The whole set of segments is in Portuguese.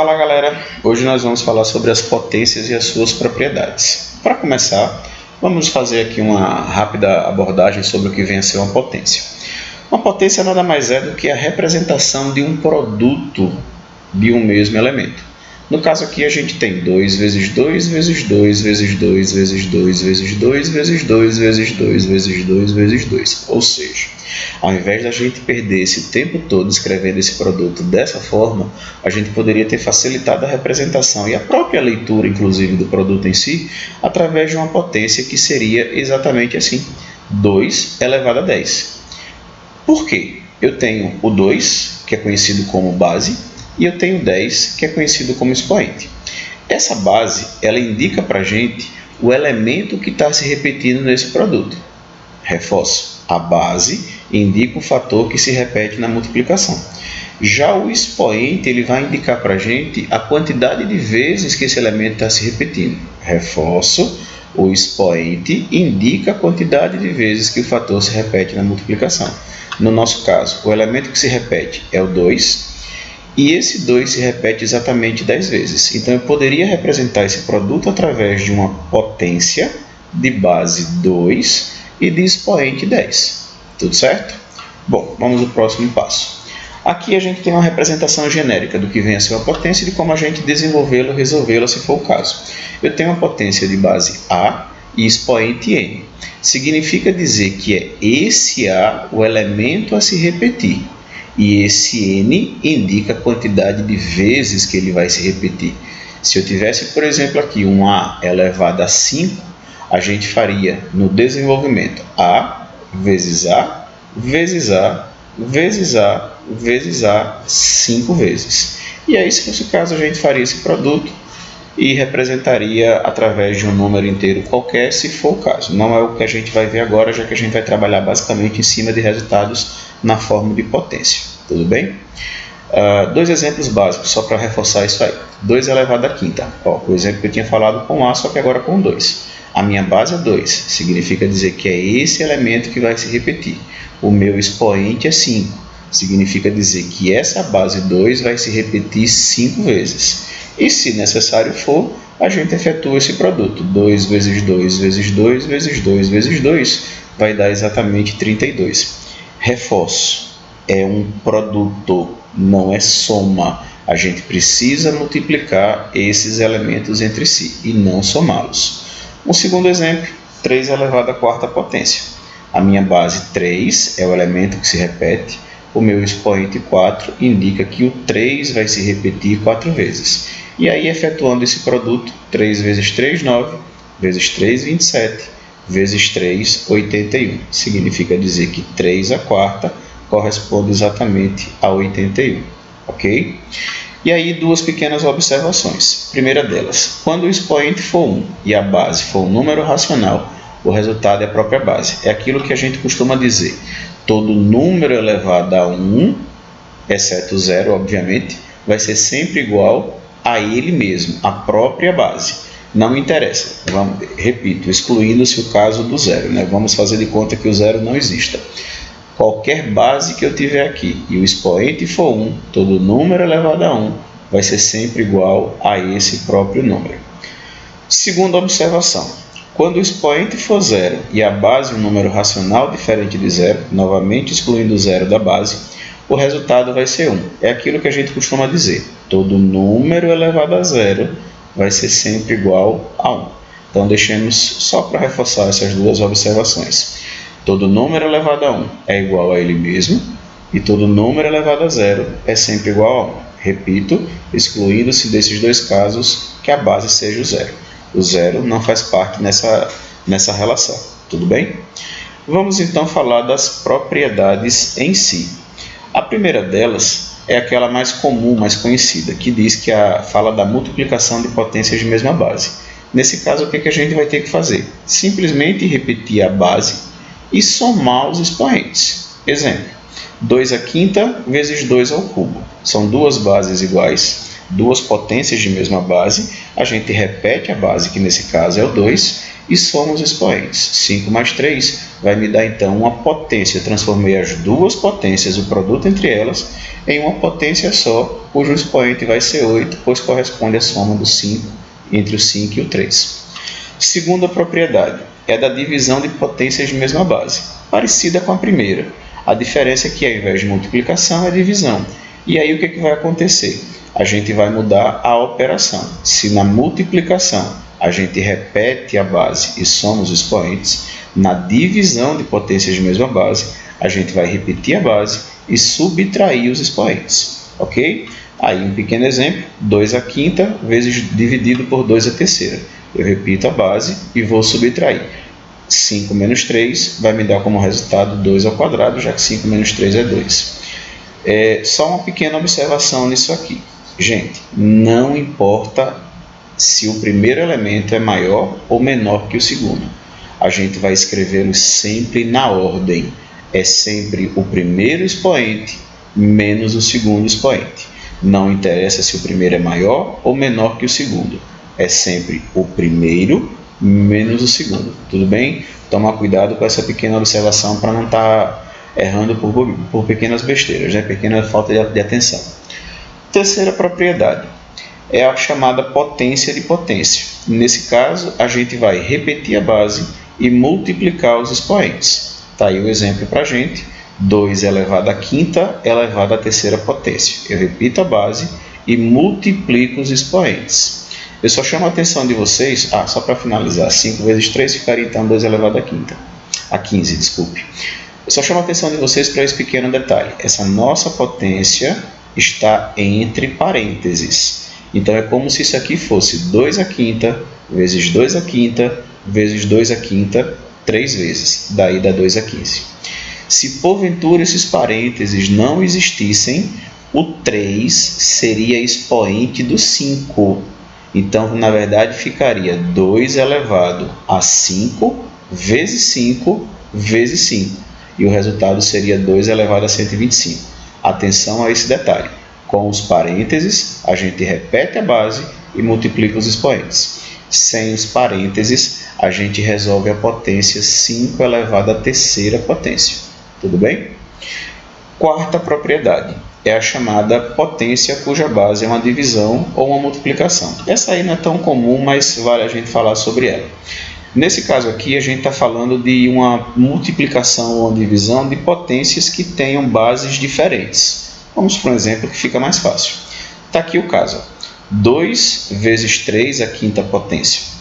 Fala galera, hoje nós vamos falar sobre as potências e as suas propriedades. Para começar, vamos fazer aqui uma rápida abordagem sobre o que vem a ser uma potência. Uma potência nada mais é do que a representação de um produto de um mesmo elemento. No caso aqui a gente tem 2 vezes 2 vezes 2 vezes 2 vezes 2 vezes 2 vezes 2 vezes 2 vezes 2 vezes 2. Ou seja, ao invés da gente perder esse tempo todo escrevendo esse produto dessa forma, a gente poderia ter facilitado a representação e a própria leitura, inclusive, do produto em si, através de uma potência que seria exatamente assim, 2 elevado a 10. Por quê? Eu tenho o 2, que é conhecido como base, e eu tenho 10, que é conhecido como expoente. Essa base, ela indica para a gente o elemento que está se repetindo nesse produto. Reforço, a base indica o fator que se repete na multiplicação. Já o expoente, ele vai indicar para a gente a quantidade de vezes que esse elemento está se repetindo. Reforço, o expoente indica a quantidade de vezes que o fator se repete na multiplicação. No nosso caso, o elemento que se repete é o 2, e esse 2 se repete exatamente 10 vezes. Então, eu poderia representar esse produto através de uma potência de base 2 e de expoente 10. Tudo certo? Bom, vamos ao próximo passo. Aqui a gente tem uma representação genérica do que vem a ser uma potência e de como a gente desenvolvê-la ou resolvê-la se for o caso. Eu tenho uma potência de base A e expoente N. Significa dizer que é esse A o elemento a se repetir. E esse N indica a quantidade de vezes que ele vai se repetir. Se eu tivesse, por exemplo, aqui um A elevado a 5, a gente faria no desenvolvimento A vezes A, vezes A, vezes A, vezes A, 5 vezes. E aí, se fosse o caso, a gente faria esse produto e representaria através de um número inteiro qualquer, se for o caso. Não é o que a gente vai ver agora, já que a gente vai trabalhar basicamente em cima de resultados na forma de potência. Tudo bem? Dois exemplos básicos, só para reforçar isso aí. 2 elevado a quinta. O exemplo que eu tinha falado com A, só que agora com 2. A minha base é 2, significa dizer que é esse elemento que vai se repetir. O meu expoente é 5, significa dizer que essa base 2 vai se repetir 5 vezes. E se necessário for, a gente efetua esse produto. 2 vezes 2 vezes 2 vezes 2 vezes 2 vai dar exatamente 32. Reforço, é um produto, não é soma. A gente precisa multiplicar esses elementos entre si e não somá-los. Um segundo exemplo, 3 elevado à quarta potência. A minha base 3 é o elemento que se repete. O meu expoente 4 indica que o 3 vai se repetir 4 vezes. E aí, efetuando esse produto, 3 vezes 3, 9, vezes 3, 27, vezes 3, 81. Significa dizer que 3 à quarta corresponde exatamente a 81. Ok? E aí, duas pequenas observações. Primeira delas, quando o expoente for 1 e a base for um número racional, o resultado é a própria base. É aquilo que a gente costuma dizer. Todo número elevado a 1, exceto 0, obviamente, vai ser sempre igual a ele mesmo, a própria base. Não interessa, repito, excluindo-se o caso do 0. Vamos fazer de conta que o 0 não exista. Qualquer base que eu tiver aqui e o expoente for 1, todo número elevado a 1 vai ser sempre igual a esse próprio número. Segunda observação. Quando o expoente for 0 e a base um número racional diferente de 0, novamente excluindo o 0 da base, o resultado vai ser 1. É aquilo que a gente costuma dizer. Todo número elevado a 0 vai ser sempre igual a 1. Então, deixemos só para reforçar essas duas observações. Todo número elevado a 1 é igual a ele mesmo, e todo número elevado a 0 é sempre igual a 1. Repito, excluindo-se desses dois casos que a base seja o 0. O 0 não faz parte nessa relação, tudo bem? Vamos então falar das propriedades em si. A primeira delas é aquela mais comum, mais conhecida, que diz que fala da multiplicação de potências de mesma base. Nesse caso, o que a gente vai ter que fazer? Simplesmente repetir a base e somar os expoentes. Exemplo, 2 à quinta vezes 2 ao cubo. São duas bases iguais. duas potências de mesma base, a gente repete a base, que nesse caso é o 2, e soma os expoentes. 5 mais 3 vai me dar então uma potência. Eu transformei as duas potências, o produto entre elas, em uma potência só, cujo expoente vai ser 8, pois corresponde à soma do 5 entre o 5 e o 3. Segunda propriedade é da divisão de potências de mesma base, parecida com a primeira. A diferença é que, ao invés de multiplicação, é divisão. E aí o que vai acontecer? A gente vai mudar a operação. Se na multiplicação a gente repete a base e soma os expoentes, na divisão de potências de mesma base, a gente vai repetir a base e subtrair os expoentes. Ok? Aí um pequeno exemplo, 2 à quinta vezes dividido por 2 à terceira. Eu repito a base e vou subtrair. 5 menos 3 vai me dar como resultado 2 ao quadrado, já que 5 menos 3 é 2. Só uma pequena observação nisso aqui. Gente, não importa se o primeiro elemento é maior ou menor que o segundo. A gente vai escrevê-los sempre na ordem. É sempre o primeiro expoente menos o segundo expoente. Não interessa se o primeiro é maior ou menor que o segundo. É sempre o primeiro menos o segundo. Tudo bem? Toma cuidado com essa pequena observação para não estar errando por pequenas besteiras, né? Pequena falta de atenção. Terceira propriedade é a chamada potência de potência. Nesse caso, a gente vai repetir a base e multiplicar os expoentes. Está aí o exemplo para a gente. 2 elevado à quinta elevado à terceira potência. Eu repito a base e multiplico os expoentes. Eu só chamo a atenção de vocês, só para finalizar, 5 vezes 3 ficaria então 2 elevado à quinta. A 15, desculpe. Eu só chamo a atenção de vocês para esse pequeno detalhe. Essa nossa potência está entre parênteses. Então é como se isso aqui fosse 2 à quinta vezes 2 à quinta vezes 2 à quinta 3 vezes. Daí dá 2 a 15. Se porventura esses parênteses não existissem, o 3 seria expoente do 5. Então, na verdade, ficaria 2 elevado a 5 vezes 5 vezes 5. E o resultado seria 2 elevado a 125. Atenção a esse detalhe. Com os parênteses, a gente repete a base e multiplica os expoentes. Sem os parênteses, a gente resolve a potência 5 elevado à terceira potência. Tudo bem? Quarta propriedade é a chamada potência cuja base é uma divisão ou uma multiplicação. Essa aí não é tão comum, mas vale a gente falar sobre ela. Nesse caso aqui, a gente está falando de uma multiplicação ou uma divisão de potências que tenham bases diferentes. Vamos para um exemplo que fica mais fácil. Está aqui o caso. 2 vezes 3 à quinta potência.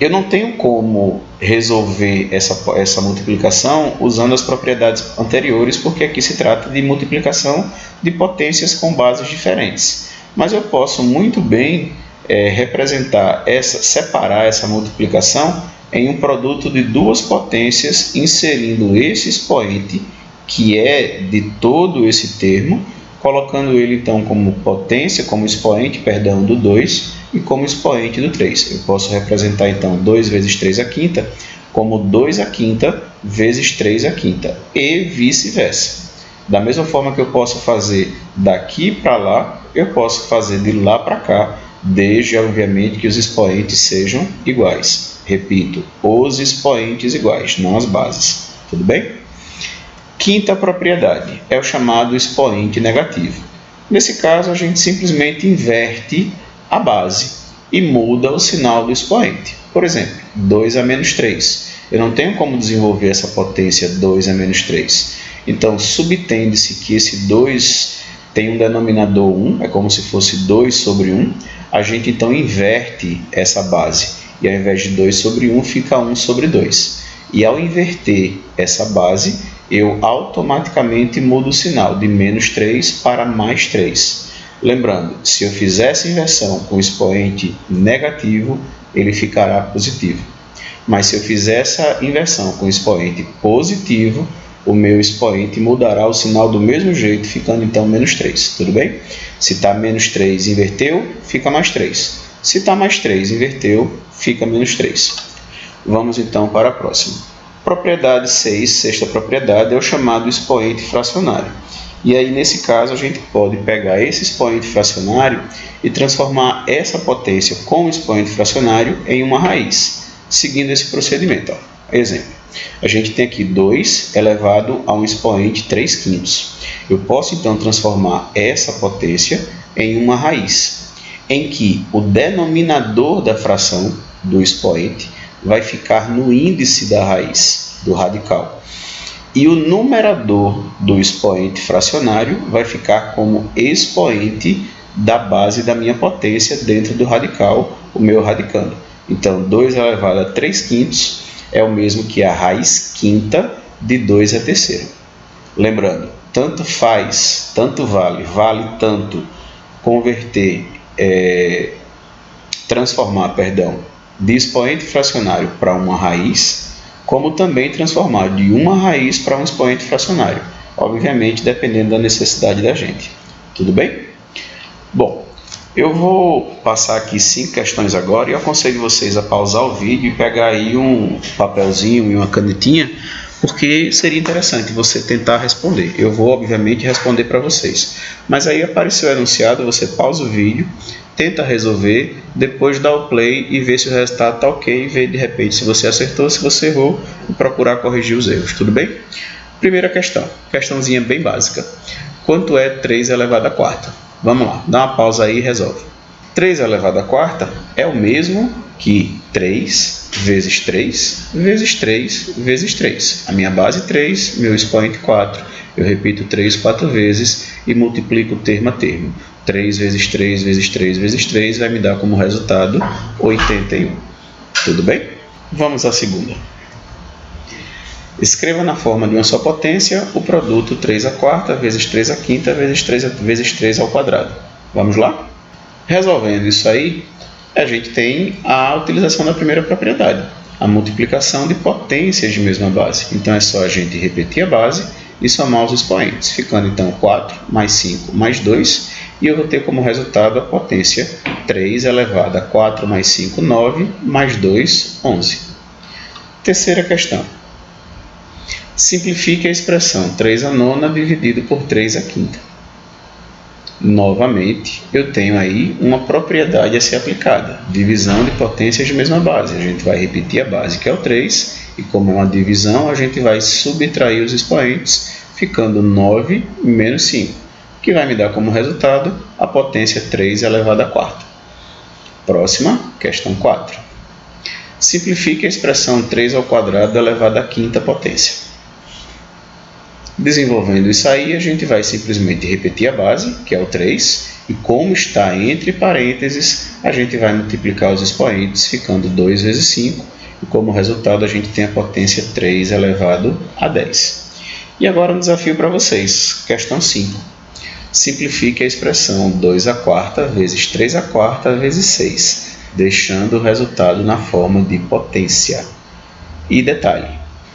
Eu não tenho como resolver essa multiplicação usando as propriedades anteriores, porque aqui se trata de multiplicação de potências com bases diferentes. Mas eu posso muito bem separar essa multiplicação em um produto de duas potências, inserindo esse expoente, que é de todo esse termo, colocando ele então como potência, como expoente, do 2 e como expoente do 3. Eu posso representar então 2 vezes 3 à quinta como 2 à quinta vezes 3 à quinta e vice-versa. Da mesma forma que eu posso fazer daqui para lá, eu posso fazer de lá para cá, desde obviamente que os expoentes sejam iguais. Repito, os expoentes iguais, não as bases. Tudo bem? Quinta propriedade é o chamado expoente negativo. Nesse caso, a gente simplesmente inverte a base e muda o sinal do expoente. Por exemplo, 2 a menos 3. Eu não tenho como desenvolver essa potência 2 a menos 3. Então, subtende-se que esse 2 tem um denominador 1, é como se fosse 2 sobre 1. A gente então inverte essa base. E ao invés de 2 sobre 1, fica 1 sobre 2. E ao inverter essa base, eu automaticamente mudo o sinal de menos 3 para mais 3. Lembrando, se eu fizer essa inversão com expoente negativo, ele ficará positivo. Mas se eu fizer essa inversão com expoente positivo, o meu expoente mudará o sinal do mesmo jeito, ficando então menos 3. Tudo bem? Se está menos 3 inverteu, fica mais 3. Se está mais 3 inverteu, fica menos 3. Vamos então para a próxima. Propriedade 6, sexta propriedade, é o chamado expoente fracionário. E aí, nesse caso, a gente pode pegar esse expoente fracionário e transformar essa potência com o expoente fracionário em uma raiz, seguindo esse procedimento. Ó. Exemplo, a gente tem aqui 2 elevado a um expoente 3/5. Eu posso, então, transformar essa potência em uma raiz, em que o denominador da fração do expoente vai ficar no índice da raiz, do radical. E o numerador do expoente fracionário vai ficar como expoente da base da minha potência dentro do radical, o meu radicando. Então, 2 elevado a 3/5 é o mesmo que a raiz quinta de 2 a terceira. Lembrando, tanto faz, tanto vale tanto converter, transformar, de expoente fracionário para uma raiz, como também transformar de uma raiz para um expoente fracionário, obviamente dependendo da necessidade da gente. Tudo bem? Bom, eu vou passar aqui 5 questões agora e eu aconselho vocês a pausar o vídeo e pegar aí um papelzinho e uma canetinha, porque seria interessante você tentar responder. Eu vou, obviamente, responder para vocês. Mas aí apareceu o enunciado, você pausa o vídeo, tenta resolver, depois dá o play e vê se o resultado está ok, e vê de repente se você acertou, se você errou, e procurar corrigir os erros, tudo bem? Primeira questão, questãozinha bem básica. Quanto é 3 elevado à quarta? Vamos lá, dá uma pausa aí e resolve. 3 elevado à quarta é o mesmo que 3 vezes 3 vezes 3 vezes 3. A minha base 3, meu expoente 4. Eu repito 3 4 vezes e multiplico termo a termo. 3 vezes 3 vezes 3 vezes 3 vai me dar como resultado 81. Tudo bem? Vamos à segunda. Escreva na forma de uma só potência o produto 3 à quarta vezes 3 à quinta vezes 3 ao quadrado. Vamos lá? Resolvendo isso aí, a gente tem a utilização da primeira propriedade, a multiplicação de potências de mesma base. Então é só a gente repetir a base e somar os expoentes, ficando então 4 mais 5 mais 2, e eu vou ter como resultado a potência 3 elevado a 4 mais 5, 9, mais 2, 11. Terceira questão. Simplifique a expressão 3 à nona dividido por 3 à quinta. Novamente, eu tenho aí uma propriedade a ser aplicada, divisão de potências de mesma base. A gente vai repetir a base, que é o 3, e como é uma divisão, a gente vai subtrair os expoentes, ficando 9 menos 5, que vai me dar como resultado a potência 3 elevado à quarta. Próxima, questão 4. Simplifique a expressão 3 ao quadrado elevado à quinta potência. Desenvolvendo isso aí, a gente vai simplesmente repetir a base, que é o 3, e como está entre parênteses, a gente vai multiplicar os expoentes, ficando 2 vezes 5, e como resultado a gente tem a potência 3 elevado a 10. E agora um desafio para vocês, questão 5. Simplifique a expressão 2 à quarta vezes 3 à quarta vezes 6, deixando o resultado na forma de potência. E detalhe,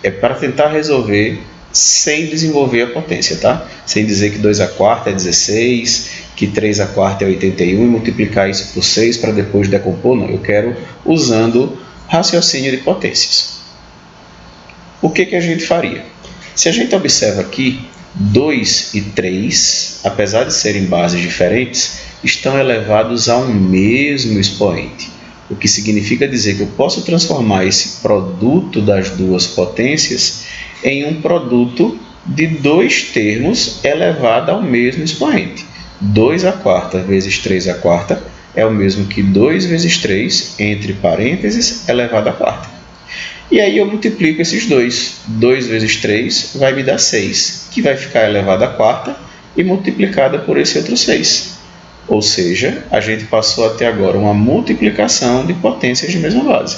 é para tentar resolver sem desenvolver a potência, tá? Sem dizer que 2 à quarta é 16, que 3 à quarta é 81 e multiplicar isso por 6 para depois decompor, não. Eu quero usando raciocínio de potências. O que a gente faria? Se a gente observa aqui, 2 e 3, apesar de serem bases diferentes, estão elevados a um mesmo expoente, o que significa dizer que eu posso transformar esse produto das duas potências em um produto de dois termos elevado ao mesmo expoente. 2 à quarta vezes 3 à quarta é o mesmo que 2 vezes 3, entre parênteses, elevado à quarta. E aí eu multiplico esses dois. 2 vezes 3 vai me dar 6, que vai ficar elevado à quarta e multiplicada por esse outro 6. Ou seja, a gente passou até agora uma multiplicação de potências de mesma base.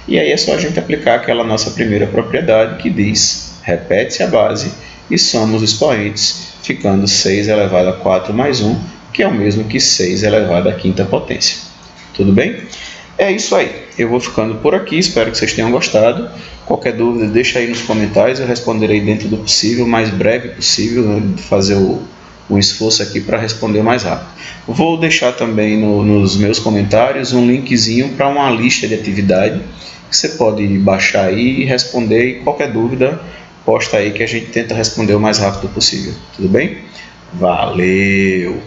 E aí é só a gente aplicar aquela nossa primeira propriedade que diz: repete-se a base e soma os expoentes, ficando 6 elevado a 4 mais 1, que é o mesmo que 6 elevado à quinta potência. Tudo bem? É isso aí. Eu vou ficando por aqui, espero que vocês tenham gostado. Qualquer dúvida, deixa aí nos comentários, eu responderei dentro do possível, o mais breve possível, fazer um esforço aqui para responder mais rápido. Vou deixar também nos meus comentários um linkzinho para uma lista de atividade que você pode baixar aí e responder, e qualquer dúvida, posta aí que a gente tenta responder o mais rápido possível. Tudo bem? Valeu!